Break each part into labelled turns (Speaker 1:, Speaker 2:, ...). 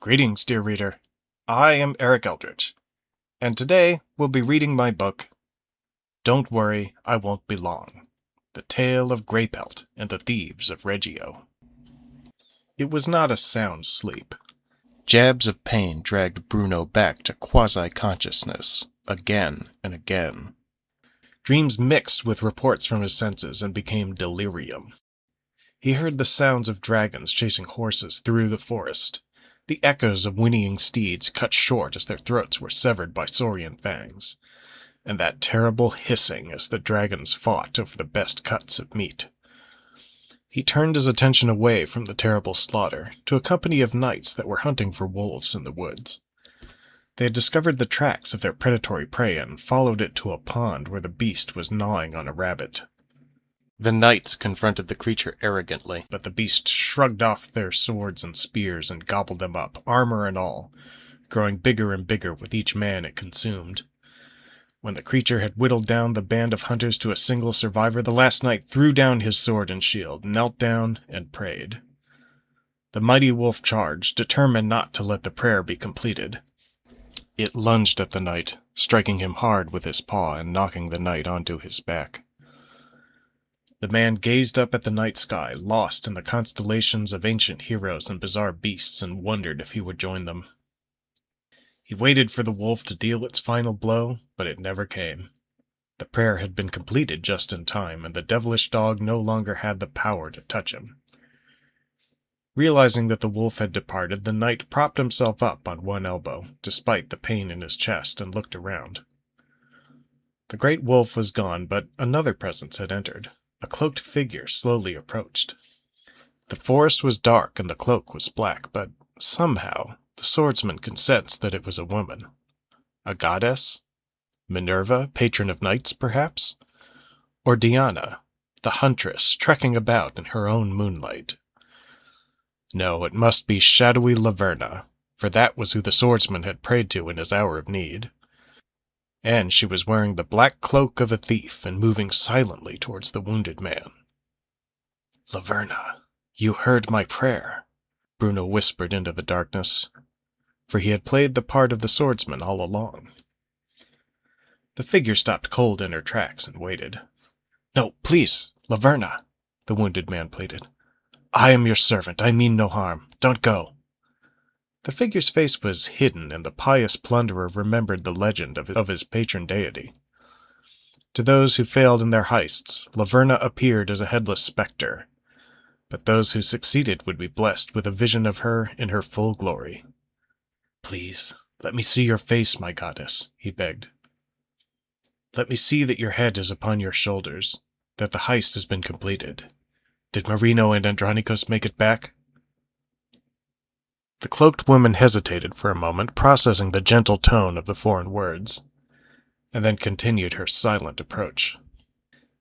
Speaker 1: Greetings, dear reader. I am Erik Eldritch, and today we'll be reading my book, Don't Worry, I Won't Be Long, The Tale of Greypelt and the Thieves of Reggio. It was not a sound sleep. Jabs of pain dragged Bruno back to quasi-consciousness, again and again. Dreams mixed with reports from his senses and became delirium. He heard the sounds of dragons chasing horses through the forest, the echoes of whinnying steeds cut short as their throats were severed by saurian fangs, and that terrible hissing as the dragons fought over the best cuts of meat. He turned his attention away from the terrible slaughter to a company of knights that were hunting for wolves in the woods. They had discovered the tracks of their predatory prey and followed it to a pond where the beast was gnawing on a rabbit. The knights confronted the creature arrogantly, but the beast shrugged off their swords and spears and gobbled them up, armor and all, growing bigger and bigger with each man it consumed. When the creature had whittled down the band of hunters to a single survivor, the last knight threw down his sword and shield, knelt down, and prayed. The mighty wolf charged, determined not to let the prayer be completed. It lunged at the knight, striking him hard with his paw and knocking the knight onto his back. The man gazed up at the night sky, lost in the constellations of ancient heroes and bizarre beasts, and wondered if he would join them. He waited for the wolf to deal its final blow, but it never came. The prayer had been completed just in time, and the devilish dog no longer had the power to touch him. Realizing that the wolf had departed, the knight propped himself up on one elbow, despite the pain in his chest, and looked around. The great wolf was gone, but another presence had entered. A cloaked figure slowly approached. The forest was dark and the cloak was black, but somehow the swordsman could sense that it was a woman. A goddess? Minerva, patron of knights, perhaps? Or Diana, the huntress, trekking about in her own moonlight? No, it must be shadowy Laverna, for that was who the swordsman had prayed to in his hour of need. And she was wearing the black cloak of a thief and moving silently towards the wounded man. "Laverna, you heard my prayer," Bruno whispered into the darkness, for he had played the part of the swordsman all along. The figure stopped cold in her tracks and waited. "No, please, Laverna," the wounded man pleaded. "I am your servant. I mean no harm. Don't go." The figure's face was hidden, and the pious plunderer remembered the legend of his patron deity. To those who failed in their heists, Laverna appeared as a headless spectre, but those who succeeded would be blessed with a vision of her in her full glory. "Please, let me see your face, my goddess," he begged. "Let me see that your head is upon your shoulders, that the heist has been completed. Did Marino and Andronikos make it back?" The cloaked woman hesitated for a moment, processing the gentle tone of the foreign words, and then continued her silent approach.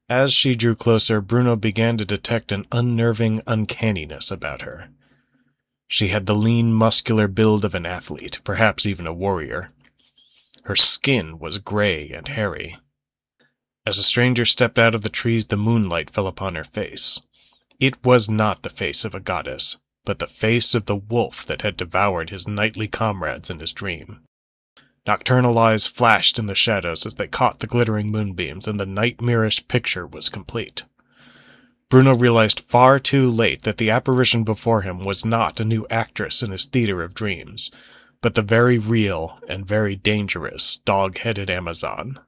Speaker 1: As she drew closer, Bruno began to detect an unnerving uncanniness about her. She had the lean, muscular build of an athlete, perhaps even a warrior. Her skin was gray and hairy. As the stranger stepped out of the trees, the moonlight fell upon her face. It was not the face of a goddess, but the face of the wolf that had devoured his knightly comrades in his dream. Nocturnal eyes flashed in the shadows as they caught the glittering moonbeams, and the nightmarish picture was complete. Bruno realized far too late that the apparition before him was not a new actress in his theater of dreams, but the very real and very dangerous dog-headed Amazon.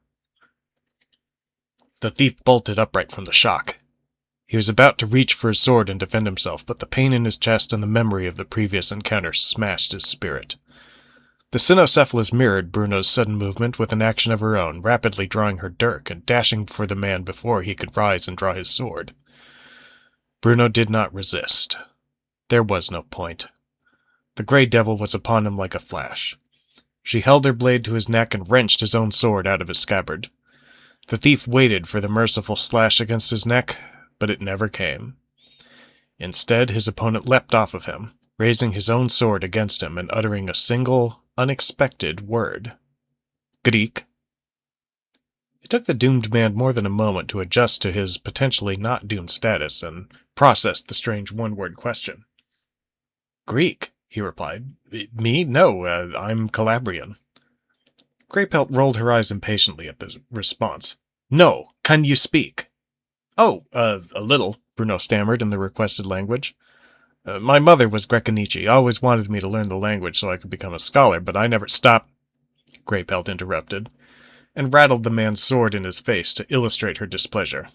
Speaker 1: The thief bolted upright from the shock. He was about to reach for his sword and defend himself, but the pain in his chest and the memory of the previous encounter smashed his spirit. The cynocephalus mirrored Bruno's sudden movement with an action of her own, rapidly drawing her dirk and dashing for the man before he could rise and draw his sword. Bruno did not resist. There was no point. The grey devil was upon him like a flash. She held her blade to his neck and wrenched his own sword out of his scabbard. The thief waited for the merciful slash against his neck, but it never came. Instead, his opponent leapt off of him, raising his own sword against him and uttering a single, unexpected word. "Greek." It took the doomed man more than a moment to adjust to his potentially not doomed status and process the strange one-word question. "Greek," he replied. Me? No, I'm Calabrian. Greypelt rolled her eyes impatiently at the response. No, can you speak? Oh, a little, Bruno stammered in the requested language. My mother was Greconici, always wanted me to learn the language so I could become a scholar, but I never stopped, Greypelt interrupted, and rattled the man's sword in his face to illustrate her displeasure.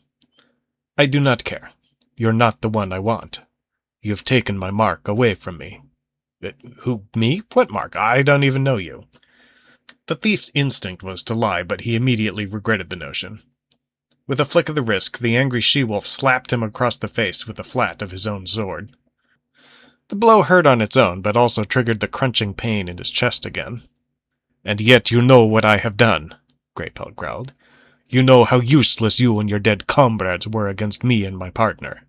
Speaker 1: I do not care. You're not the one I want. You've taken my mark away from me. Who, me? What mark? I don't even know you. The thief's instinct was to lie, but he immediately regretted the notion. With a flick of the wrist, the angry she-wolf slapped him across the face with the flat of his own sword. The blow hurt on its own, but also triggered the crunching pain in his chest again. And yet you know what I have done, Greypelt growled. You know how useless you and your dead comrades were against me and my partner.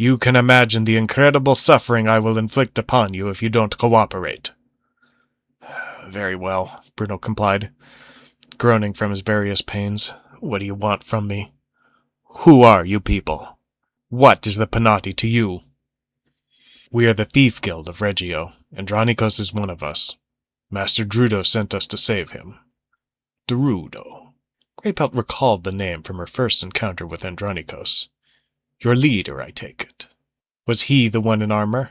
Speaker 1: You can imagine the incredible suffering I will inflict upon you if you don't cooperate. Very well, Bruno complied, groaning from his various pains. What do you want from me? Who are you people? What is the Penati to you? We are the Thief Guild of Reggio. Andronikos is one of us. Master Drudo sent us to save him. Drudo. Greypelt recalled the name from her first encounter with Andronikos. Your leader, I take it. Was he the one in armor?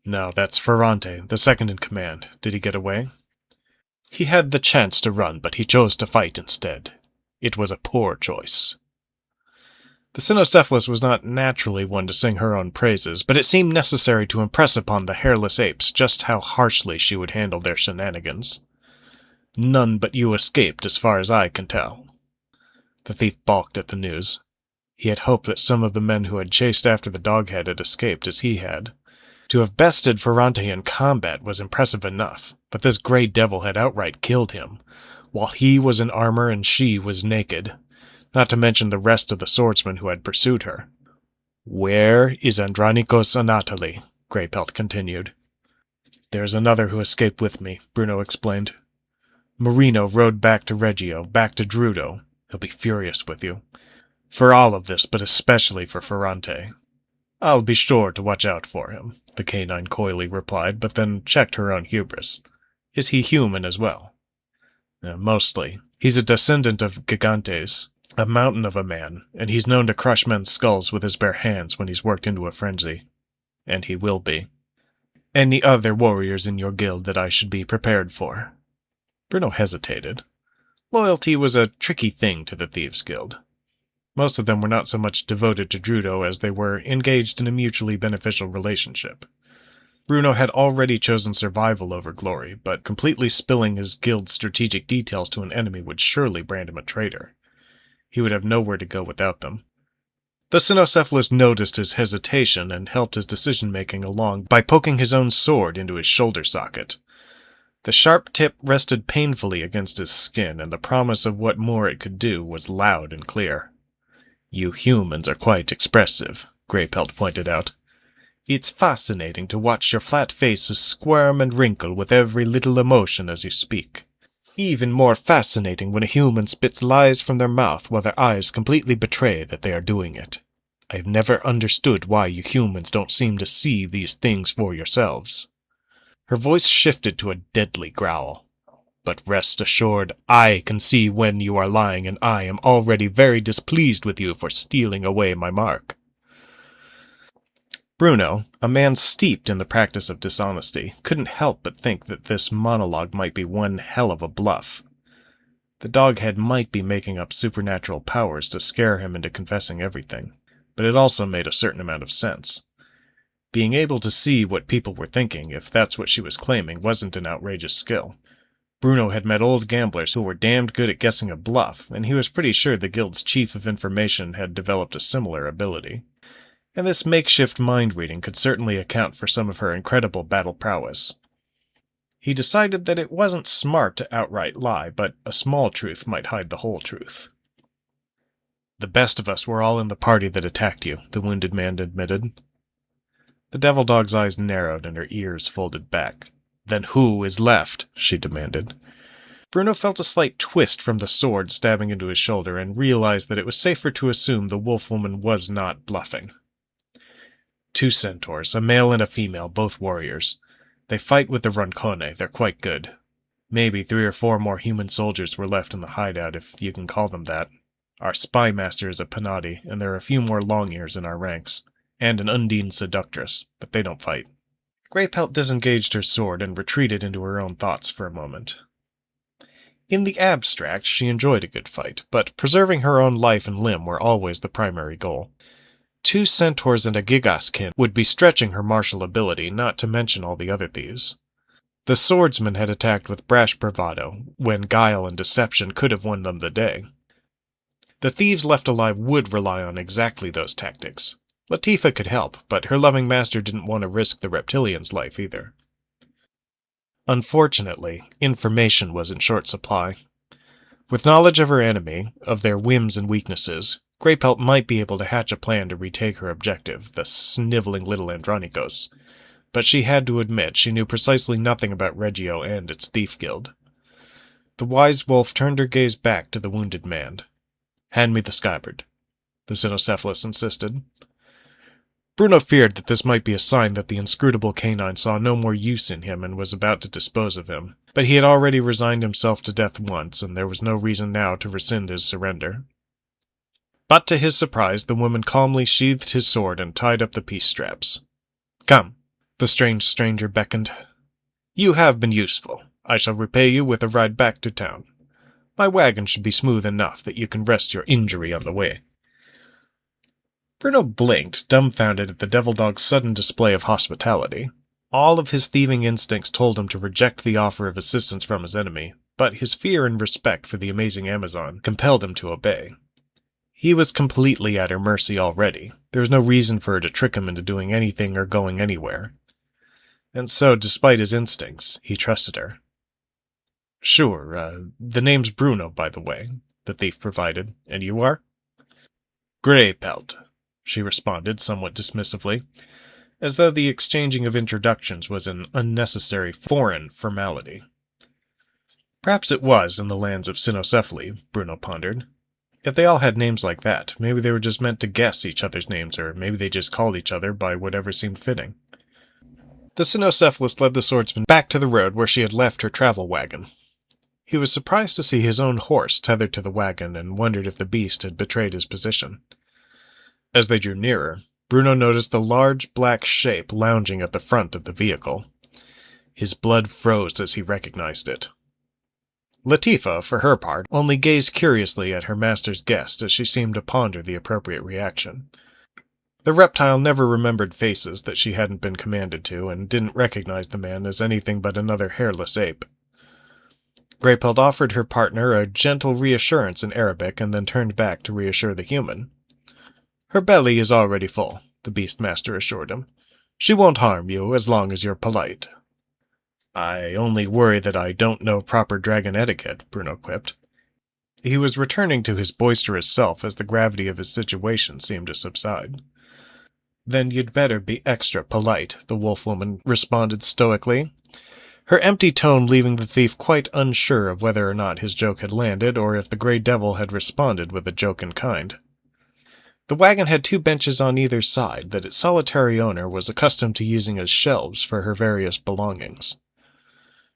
Speaker 1: No, that's Ferrante, the second in command. Did he get away? He had the chance to run, but he chose to fight instead. It was a poor choice. The Cynocephalus was not naturally one to sing her own praises, but it seemed necessary to impress upon the hairless apes just how harshly she would handle their shenanigans. None but you escaped, as far as I can tell. The thief balked at the news. He had hoped that some of the men who had chased after the doghead had escaped as he had. To have bested Ferrante in combat was impressive enough, but this grey devil had outright killed him, while he was in armor and she was naked, not to mention the rest of the swordsmen who had pursued her. Where is Andronikos Anatoli? Greypelt continued. There's another who escaped with me, Bruno explained. Marino rode back to Reggio, back to Drudo. He'll be furious with you. For all of this, but especially for Ferrante. I'll be sure to watch out for him, the canine coyly replied, but then checked her own hubris. Is he human as well? Mostly. He's a descendant of Gigantes, a mountain of a man, and he's known to crush men's skulls with his bare hands when he's worked into a frenzy. And he will be. Any other warriors in your guild that I should be prepared for? Bruno hesitated. Loyalty was a tricky thing to the Thieves' Guild. Most of them were not so much devoted to Drudo as they were engaged in a mutually beneficial relationship. Bruno had already chosen survival over glory, but completely spilling his guild's strategic details to an enemy would surely brand him a traitor. He would have nowhere to go without them. The Cynocephalus noticed his hesitation and helped his decision-making along by poking his own sword into his shoulder socket. The sharp tip rested painfully against his skin, and the promise of what more it could do was loud and clear. You humans are quite expressive, Greypelt pointed out. It's fascinating to watch your flat faces squirm and wrinkle with every little emotion as you speak. Even more fascinating when a human spits lies from their mouth while their eyes completely betray that they are doing it. I've never understood why you humans don't seem to see these things for yourselves. Her voice shifted to a deadly growl. But rest assured, I can see when you are lying, and I am already very displeased with you for stealing away my mark. Bruno, a man steeped in the practice of dishonesty, couldn't help but think that this monologue might be one hell of a bluff. The doghead might be making up supernatural powers to scare him into confessing everything, but it also made a certain amount of sense. Being able to see what people were thinking, if that's what she was claiming, wasn't an outrageous skill. Bruno had met old gamblers who were damned good at guessing a bluff, and he was pretty sure the guild's chief of information had developed a similar ability. And this makeshift mind-reading could certainly account for some of her incredible battle prowess. He decided that it wasn't smart to outright lie, but a small truth might hide the whole truth. The best of us were all in the party that attacked you, the wounded man admitted. The devil dog's eyes narrowed and her ears folded back. Then who is left? She demanded. Bruno felt a slight twist from the sword stabbing into his shoulder and realized that it was safer to assume the wolf woman was not bluffing. 2 centaurs, a male and a female, both warriors. They fight with the Roncone. They're quite good. Maybe 3 or 4 more human soldiers were left in the hideout, if you can call them that. Our spy master is a Panati, and there are a few more long-ears in our ranks, and an Undine seductress, but they don't fight. Greypelt disengaged her sword and retreated into her own thoughts for a moment. In the abstract, she enjoyed a good fight, but preserving her own life and limb were always the primary goal. 2 centaurs and a Gigaskin would be stretching her martial ability, not to mention all the other thieves. The swordsman had attacked with brash bravado, when guile and deception could have won them the day. The thieves left alive would rely on exactly those tactics. Latifah could help, but her loving master didn't want to risk the reptilian's life either. Unfortunately, information was in short supply. With knowledge of her enemy, of their whims and weaknesses, Greypelt might be able to hatch a plan to retake her objective, the sniveling little Andronikos. But she had to admit she knew precisely nothing about Reggio and its thief guild. The wise wolf turned her gaze back to the wounded man. "Hand me the scabbard," the cynocephalus insisted. Bruno feared that this might be a sign that the inscrutable canine saw no more use in him and was about to dispose of him, but he had already resigned himself to death once, and there was no reason now to rescind his surrender. But to his surprise, the woman calmly sheathed his sword and tied up the peace straps. "Come," the strange stranger beckoned. "You have been useful. I shall repay you with a ride back to town. My wagon should be smooth enough that you can rest your injury on the way." Bruno blinked, dumbfounded at the devil dog's sudden display of hospitality. All of his thieving instincts told him to reject the offer of assistance from his enemy, but his fear and respect for the amazing Amazon compelled him to obey. He was completely at her mercy already. There was no reason for her to trick him into doing anything or going anywhere. And so, despite his instincts, he trusted her. "Sure, the name's Bruno, by the way," the thief provided. "And you are?" "Greypelt," she responded somewhat dismissively, as though the exchanging of introductions was an unnecessary foreign formality. Perhaps it was in the lands of cynocephaly, Bruno pondered. If they all had names like that, maybe they were just meant to guess each other's names, or maybe they just called each other by whatever seemed fitting. The cynocephalus led the swordsman back to the road where she had left her travel wagon. He was surprised to see his own horse tethered to the wagon and wondered if the beast had betrayed his position. As they drew nearer, Bruno noticed the large black shape lounging at the front of the vehicle. His blood froze as he recognized it. Latifah, for her part, only gazed curiously at her master's guest as she seemed to ponder the appropriate reaction. The reptile never remembered faces that she hadn't been commanded to, and didn't recognize the man as anything but another hairless ape. Greypelt offered her partner a gentle reassurance in Arabic and then turned back to reassure the human. "Her belly is already full," the beastmaster assured him. "She won't harm you as long as you're polite." "I only worry that I don't know proper dragon etiquette," Bruno quipped. He was returning to his boisterous self as the gravity of his situation seemed to subside. "Then you'd better be extra polite," the wolf-woman responded stoically, her empty tone leaving the thief quite unsure of whether or not his joke had landed or if the Grey Devil had responded with a joke in kind. The wagon had 2 benches on either side that its solitary owner was accustomed to using as shelves for her various belongings.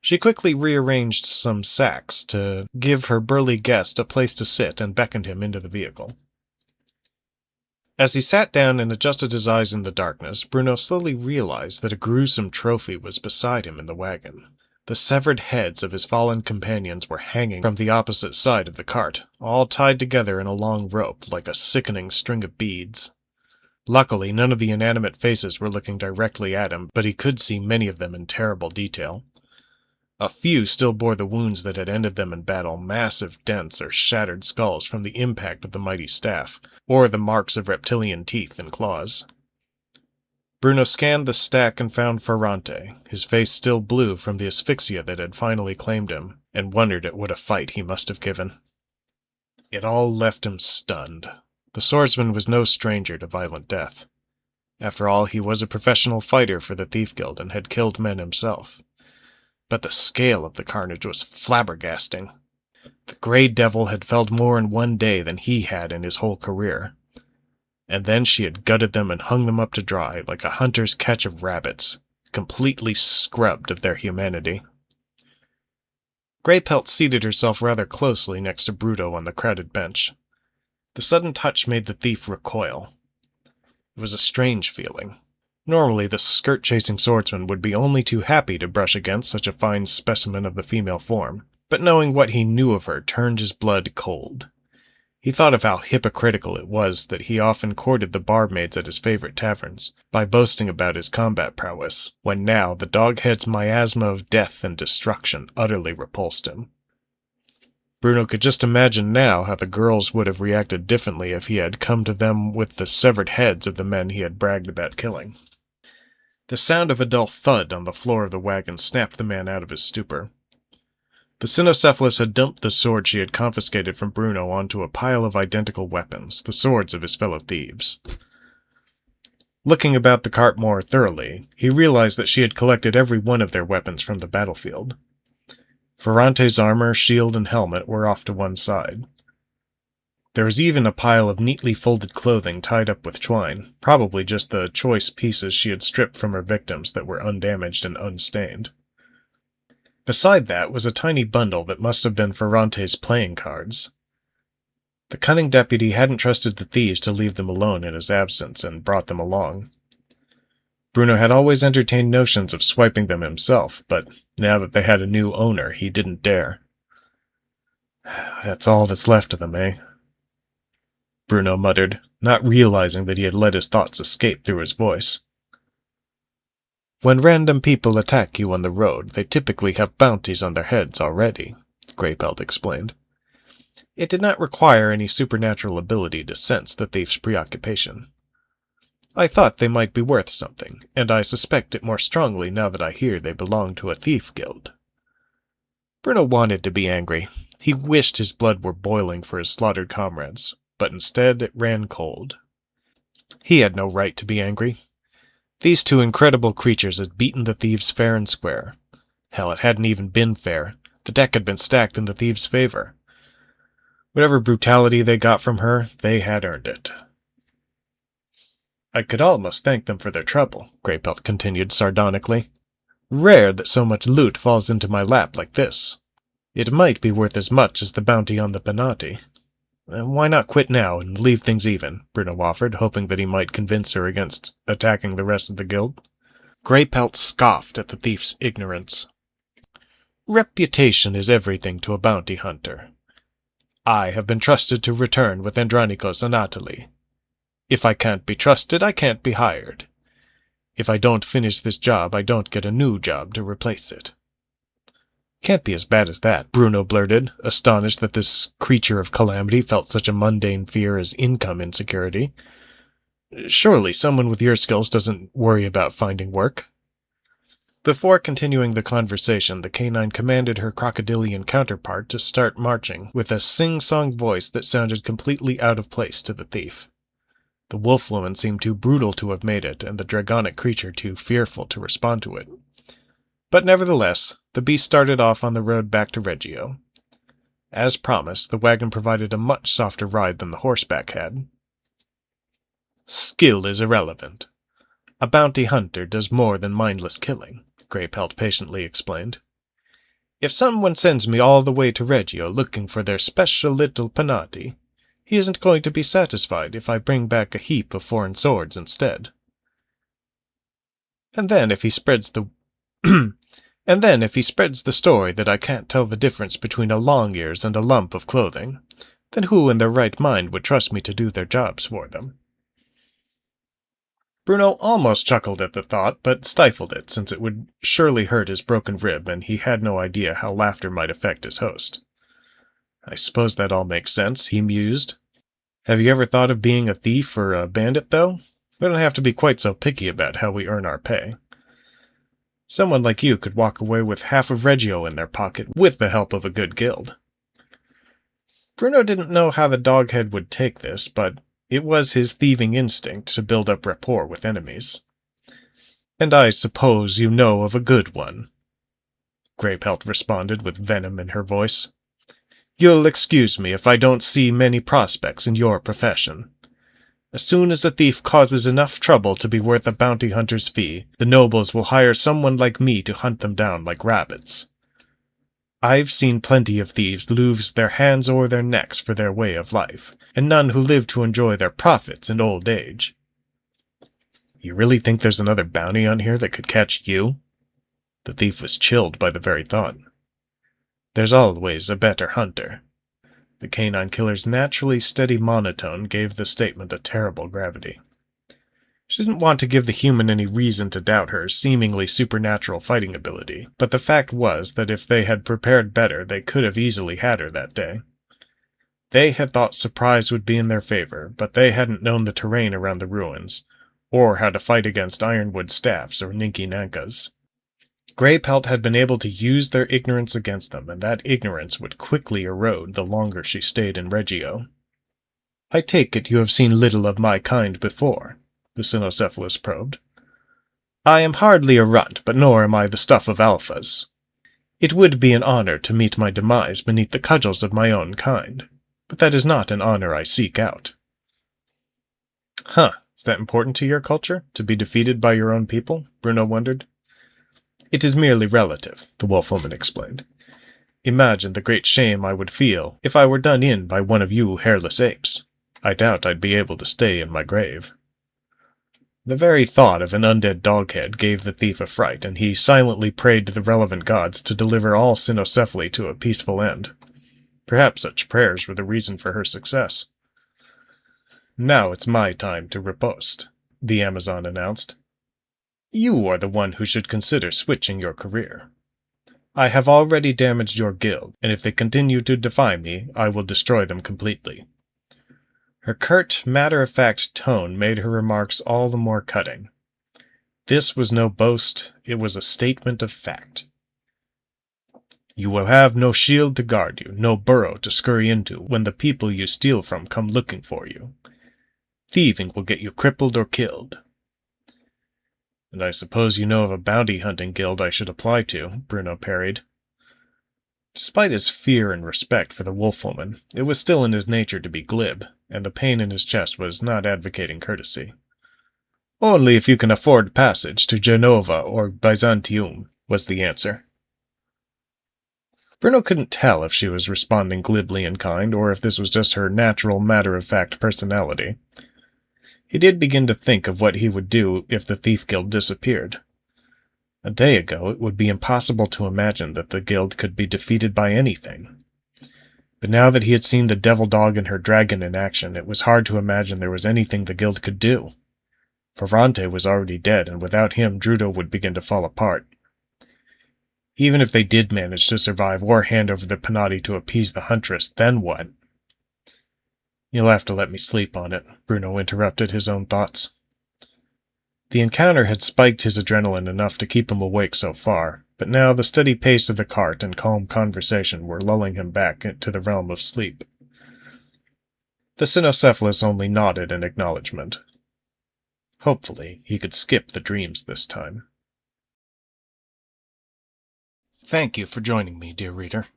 Speaker 1: She quickly rearranged some sacks to give her burly guest a place to sit and beckoned him into the vehicle. As he sat down and adjusted his eyes in the darkness, Bruno slowly realized that a gruesome trophy was beside him in the wagon. The severed heads of his fallen companions were hanging from the opposite side of the cart, all tied together in a long rope like a sickening string of beads. Luckily, none of the inanimate faces were looking directly at him, but he could see many of them in terrible detail. A few still bore the wounds that had ended them in battle, massive dents or shattered skulls from the impact of the mighty staff, or the marks of reptilian teeth and claws. Bruno scanned the stack and found Ferrante, his face still blue from the asphyxia that had finally claimed him, and wondered at what a fight he must have given. It all left him stunned. The swordsman was no stranger to violent death. After all, he was a professional fighter for the Thief Guild and had killed men himself. But the scale of the carnage was flabbergasting. The Grey Devil had felled more in one day than he had in his whole career. and then she had gutted them and hung them up to dry like a hunter's catch of rabbits, completely scrubbed of their humanity. Greypelt seated herself rather closely next to Bruto on the crowded bench. The sudden touch made the thief recoil. It was a strange feeling. Normally, the skirt-chasing swordsman would be only too happy to brush against such a fine specimen of the female form, but knowing what he knew of her turned his blood cold. He thought of how hypocritical it was that he often courted the barmaids at his favorite taverns, by boasting about his combat prowess, when now the doghead's miasma of death and destruction utterly repulsed him. Bruno could just imagine now how the girls would have reacted differently if he had come to them with the severed heads of the men he had bragged about killing. The sound of a dull thud on the floor of the wagon snapped the man out of his stupor. The cynocephalus had dumped the sword she had confiscated from Bruno onto a pile of identical weapons, the swords of his fellow thieves. Looking about the cart more thoroughly, he realized that she had collected every one of their weapons from the battlefield. Ferrante's armor, shield, and helmet were off to one side. There was even a pile of neatly folded clothing tied up with twine, probably just the choice pieces she had stripped from her victims that were undamaged and unstained. Beside that was a tiny bundle that must have been Ferrante's playing cards. The cunning deputy hadn't trusted the thieves to leave them alone in his absence and brought them along. Bruno had always entertained notions of swiping them himself, but now that they had a new owner, he didn't dare. "That's all that's left of them, eh?" Bruno muttered, not realizing that he had let his thoughts escape through his voice. "When random people attack you on the road, they typically have bounties on their heads already," Greypelt explained. It did not require any supernatural ability to sense the thief's preoccupation. "I thought they might be worth something, and I suspect it more strongly now that I hear they belong to a thief guild." Bruno wanted to be angry. He wished his blood were boiling for his slaughtered comrades, but instead it ran cold. He had no right to be angry. These two incredible creatures had beaten the thieves fair and square. Hell, it hadn't even been fair. The deck had been stacked in the thieves' favor. Whatever brutality they got from her, they had earned it. "I could almost thank them for their trouble," Greypelt continued sardonically. "Rare that so much loot falls into my lap like this. It might be worth as much as the bounty on the Penati." "Why not quit now and leave things even?" Bruno offered, hoping that he might convince her against attacking the rest of the guild. Greypelt scoffed at the thief's ignorance. "Reputation is everything to a bounty hunter. I have been trusted to return with Andronikos and Natalie. If I can't be trusted, I can't be hired. If I don't finish this job, I don't get a new job to replace it." "Can't be as bad as that," Bruno blurted, astonished that this creature of calamity felt such a mundane fear as income insecurity. "Surely someone with your skills doesn't worry about finding work." Before continuing the conversation, the canine commanded her crocodilian counterpart to start marching, with a sing-song voice that sounded completely out of place to the thief. The wolf-woman seemed too brutal to have made it, and the dragonic creature too fearful to respond to it. But nevertheless, the beast started off on the road back to Reggio. As promised, the wagon provided a much softer ride than the horseback had. "Skill is irrelevant. A bounty hunter does more than mindless killing," Greypelt patiently explained. "If someone sends me all the way to Reggio looking for their special little Penati, he isn't going to be satisfied if I bring back a heap of foreign swords instead. And then if he spreads the story that I can't tell the difference between a long ears and a lump of clothing, then who in their right mind would trust me to do their jobs for them?" Bruno almost chuckled at the thought, but stifled it, since it would surely hurt his broken rib, and he had no idea how laughter might affect his host. "I suppose that all makes sense," he mused. "Have you ever thought of being a thief or a bandit, though? We don't have to be quite so picky about how we earn our pay. Someone like you could walk away with half of Reggio in their pocket with the help of a good guild." Bruno didn't know how the doghead would take this, but it was his thieving instinct to build up rapport with enemies. "And I suppose you know of a good one," Greypelt responded with venom in her voice. "You'll excuse me if I don't see many prospects in your profession. As soon as a thief causes enough trouble to be worth a bounty hunter's fee, the nobles will hire someone like me to hunt them down like rabbits. I've seen plenty of thieves lose their hands or their necks for their way of life, and none who live to enjoy their profits in old age. You really think there's another bounty on here that could catch you? The thief was chilled by the very thought. There's always a better hunter. The canine killer's naturally steady monotone gave the statement a terrible gravity. She didn't want to give the human any reason to doubt her seemingly supernatural fighting ability, but the fact was that if they had prepared better, they could have easily had her that day. They had thought surprise would be in their favor, but they hadn't known the terrain around the ruins, or how to fight against ironwood staffs or ninky-nankas. Greypelt had been able to use their ignorance against them, and that ignorance would quickly erode the longer she stayed in Reggio. I take it you have seen little of my kind before, the Cynocephalus probed. I am hardly a runt, but nor am I the stuff of alphas. It would be an honor to meet my demise beneath the cudgels of my own kind, but that is not an honor I seek out. Huh, is that important to your culture, to be defeated by your own people? Bruno wondered. It is merely relative, the wolf-woman explained. Imagine the great shame I would feel if I were done in by one of you hairless apes. I doubt I'd be able to stay in my grave. The very thought of an undead doghead gave the thief a fright, and he silently prayed to the relevant gods to deliver all cynocephaly to a peaceful end. Perhaps such prayers were the reason for her success. Now it's my time to riposte, the Amazon announced. You are the one who should consider switching your career. I have already damaged your guild, and if they continue to defy me, I will destroy them completely. Her curt, matter-of-fact tone made her remarks all the more cutting. This was no boast, it was a statement of fact. You will have no shield to guard you, no burrow to scurry into when the people you steal from come looking for you. Thieving will get you crippled or killed. And I suppose you know of a bounty-hunting guild I should apply to, Bruno parried. Despite his fear and respect for the wolf-woman, it was still in his nature to be glib, and the pain in his chest was not advocating courtesy. Only if you can afford passage to Genova or Byzantium, was the answer. Bruno couldn't tell if she was responding glibly and kind, or if this was just her natural matter-of-fact personality. He did begin to think of what he would do if the Thief Guild disappeared. A day ago, it would be impossible to imagine that the guild could be defeated by anything. But now that he had seen the devil dog and her dragon in action, it was hard to imagine there was anything the guild could do. Ferrante was already dead, and without him, Drudo would begin to fall apart. Even if they did manage to survive or hand over the Panati to appease the huntress, then what? You'll have to let me sleep on it, Bruno interrupted his own thoughts. The encounter had spiked his adrenaline enough to keep him awake so far, but now the steady pace of the cart and calm conversation were lulling him back into the realm of sleep. The Cynocephalus only nodded in acknowledgement. Hopefully, he could skip the dreams this time. Thank you for joining me, dear reader.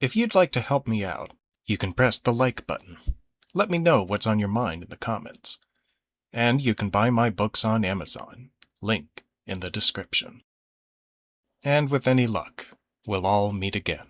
Speaker 1: If you'd like to help me out, you can press the like button. Let me know what's on your mind in the comments. And you can buy my books on Amazon. Link in the description. And with any luck, we'll all meet again.